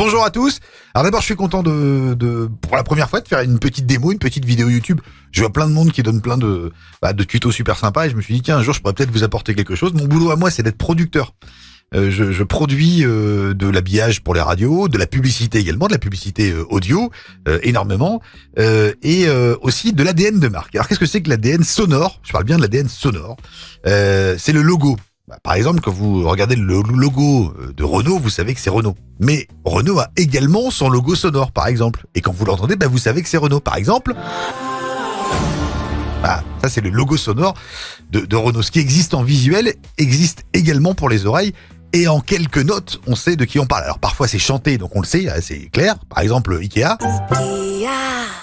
Bonjour à tous. Alors d'abord, je suis content pour la première fois de faire une petite démo, une petite vidéo YouTube. Je vois plein de monde qui donne plein de tutos super sympas et je me suis dit tiens, un jour je pourrais peut-être vous apporter quelque chose. Mon boulot à moi, c'est d'être producteur. Je produis de l'habillage pour les radios, de la publicité également, de la publicité audio, énormément, et aussi de l'ADN de marque. Alors qu'est-ce que c'est que l'ADN sonore ? Je parle bien de l'ADN sonore. C'est le logo. Par exemple, quand vous regardez le logo de Renault, vous savez que c'est Renault. Mais Renault a également son logo sonore, par exemple. Et quand vous l'entendez, vous savez que c'est Renault. Par exemple, ça c'est le logo sonore de Renault. Ce qui existe en visuel existe également pour les oreilles. Et en quelques notes, on sait de qui on parle. Alors parfois c'est chanté, donc on le sait, c'est clair. Par exemple, Ikea.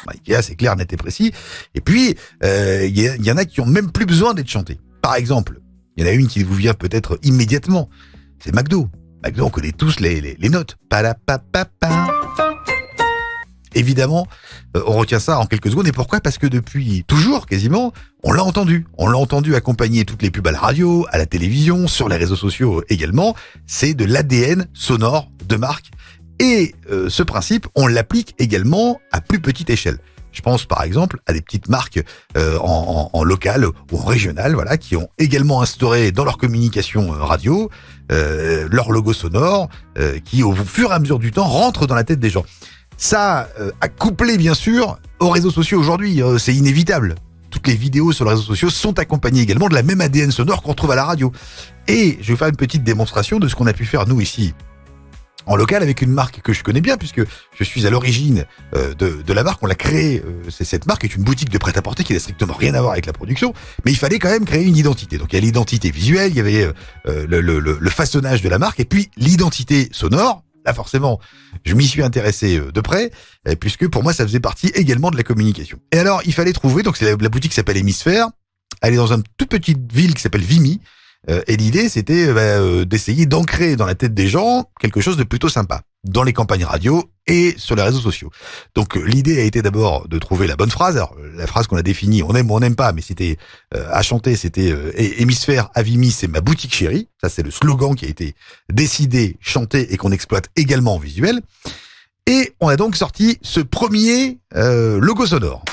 Ikea, c'est clair, net et précis. Et puis, il y en a qui ont même plus besoin d'être chantés. Par exemple, il y en a une qui vous vient peut-être immédiatement. C'est McDo. McDo, on connaît tous les notes. Palapapapa. Évidemment, on retient ça en quelques secondes. Et pourquoi ? Parce que depuis toujours, quasiment, on l'a entendu. On l'a entendu accompagner toutes les pubs à la radio, à la télévision, sur les réseaux sociaux également. C'est de l'ADN sonore de marque. Et ce principe, on l'applique également à plus petite échelle. Je pense par exemple à des petites marques en local ou en régional, voilà, qui ont également instauré dans leur communication radio leur logo sonore, qui au fur et à mesure du temps rentre dans la tête des gens. Ça a couplé bien sûr aux réseaux sociaux aujourd'hui, c'est inévitable. Toutes les vidéos sur les réseaux sociaux sont accompagnées également de la même ADN sonore qu'on retrouve à la radio. Et je vais faire une petite démonstration de ce qu'on a pu faire nous ici en local avec une marque que je connais bien puisque je suis à l'origine de la marque. On l'a créée, cette marque est une boutique de prêt-à-porter qui n'a strictement rien à voir avec la production, mais il fallait quand même créer une identité. Donc il y a l'identité visuelle, il y avait le façonnage de la marque et puis l'identité sonore. Là forcément, je m'y suis intéressé de près puisque pour moi ça faisait partie également de la communication. Et alors il fallait trouver, donc c'est la boutique qui s'appelle Hémisphère, elle est dans une toute petite ville qui s'appelle Vimy. Et l'idée, c'était d'essayer d'ancrer dans la tête des gens quelque chose de plutôt sympa, dans les campagnes radio et sur les réseaux sociaux. Donc l'idée a été d'abord de trouver la bonne phrase. Alors la phrase qu'on a définie, on aime ou on n'aime pas, mais c'était à chanter, c'était Hémisphère à Vimy, c'est ma boutique chérie. Ça, c'est le slogan qui a été décidé, chanté et qu'on exploite également en visuel. Et on a donc sorti ce premier logo sonore.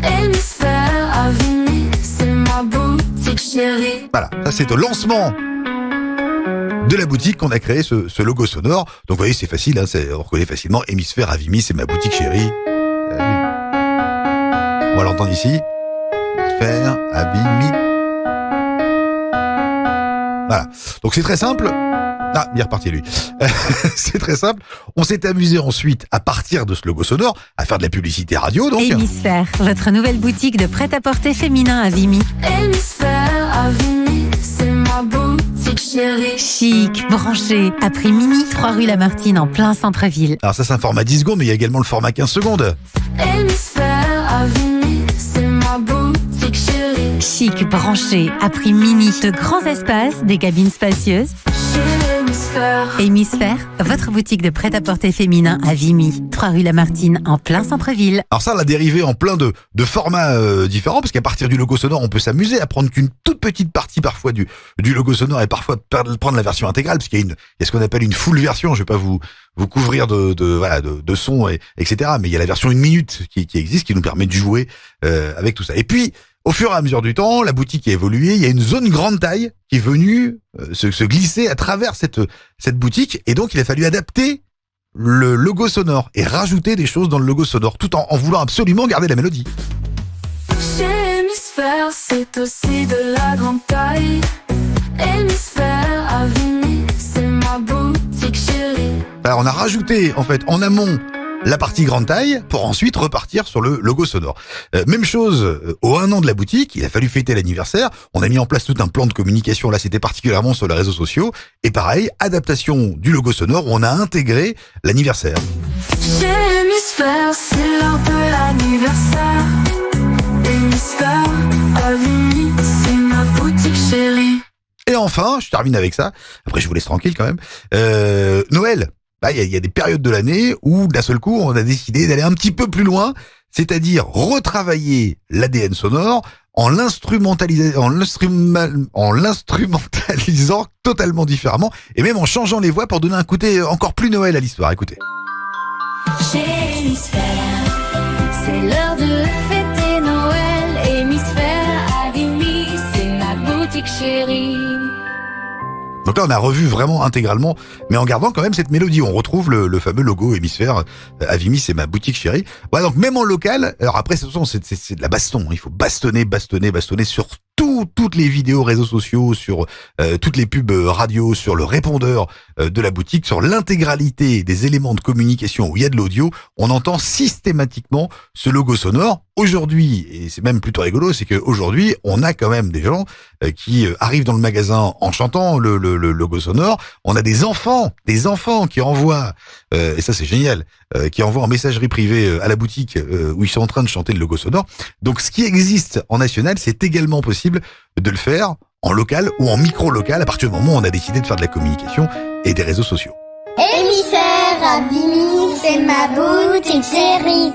Hémisphère à Vimy, c'est ma boutique chérie. Voilà, ça c'est au lancement de la boutique qu'on a créé ce logo sonore. Donc vous voyez, c'est facile, on reconnaît facilement Hémisphère à Vimy, c'est ma boutique chérie. On va l'entendre ici. Hémisphère à Vimy. Voilà, donc c'est très simple. Ah, bien reparti lui. C'est très simple. On s'est amusé ensuite, à partir de ce logo sonore, à faire de la publicité radio. Donc. Hémisphère, votre nouvelle boutique de prêt-à-porter féminin à Vimy. Hémisphère à Vimy, c'est ma boutique chérie. Chic, branché, à prix mini, 3 rue Lamartine en plein centre-ville. Alors ça c'est un format 10 secondes, mais il y a également le format 15 secondes. Hémisphère à Vimy, c'est ma boutique chérie. Chic, branché, à prix mini, de grands espaces, des cabines spacieuses. Hémisphère, votre boutique de prêt-à-porter féminin à Vimy, 3 rue Lamartine en plein centre-ville. Alors ça, on l'a dérivé en plein de formats différents, parce qu'à partir du logo sonore, on peut s'amuser à prendre qu'une toute petite partie parfois du logo sonore et parfois prendre la version intégrale, parce qu'il y a ce qu'on appelle une full version. Je vais pas vous couvrir de sons, etc. Mais il y a la version 1 minute qui existe, qui nous permet de jouer avec tout ça. Et puis, au fur et à mesure du temps, la boutique a évolué. Il y a une zone grande taille qui est venue se glisser à travers cette boutique. Et donc, il a fallu adapter le logo sonore et rajouter des choses dans le logo sonore, tout en voulant absolument garder la mélodie. Chez Hémisphère, c'est aussi de la grande taille. Hémisphère à Vimy, c'est ma boutique chérie. Alors, on a rajouté, en fait, en amont, la partie grande taille pour ensuite repartir sur le logo sonore. Même chose au 1 an de la boutique, il a fallu fêter l'anniversaire, on a mis en place tout un plan de communication, là c'était particulièrement sur les réseaux sociaux, et pareil, adaptation du logo sonore où on a intégré l'anniversaire. Chez Hémisphère, c'est l'heure de l'anniversaire. Hémisphère à Vimy, c'est ma boutique chérie. Et enfin, je termine avec ça, après je vous laisse tranquille quand même, Noël. Il y a des périodes de l'année où, d'un seul coup, on a décidé d'aller un petit peu plus loin, c'est-à-dire retravailler l'ADN sonore en l'instrumentalisant disant totalement différemment et même en changeant les voix pour donner un côté encore plus Noël à l'histoire. Écoutez. Chez Hémisphère, c'est l'heure de fêter Noël. Hémisphère à Vimy, c'est ma boutique chérie. Donc là, on a revu vraiment intégralement, mais en gardant quand même cette mélodie. On retrouve le fameux logo Hémisphère. À Vimy, c'est ma boutique chérie. Voilà, donc même en local, alors après, c'est de la baston. Il faut bastonner sur toutes les vidéos réseaux sociaux, sur toutes les pubs radio, sur le répondeur de la boutique, sur l'intégralité des éléments de communication où il y a de l'audio. On entend systématiquement ce logo sonore. Aujourd'hui, et c'est même plutôt rigolo, c'est qu'aujourd'hui, on a quand même des gens qui arrivent dans le magasin en chantant le logo sonore. On a des enfants qui envoient, et ça c'est génial, qui envoient en messagerie privée à la boutique où ils sont en train de chanter le logo sonore. Donc ce qui existe en national, c'est également possible de le faire en local ou en micro-local à partir du moment où on a décidé de faire de la communication et des réseaux sociaux. Hémisphère à Vimy, c'est ma boutique chérie.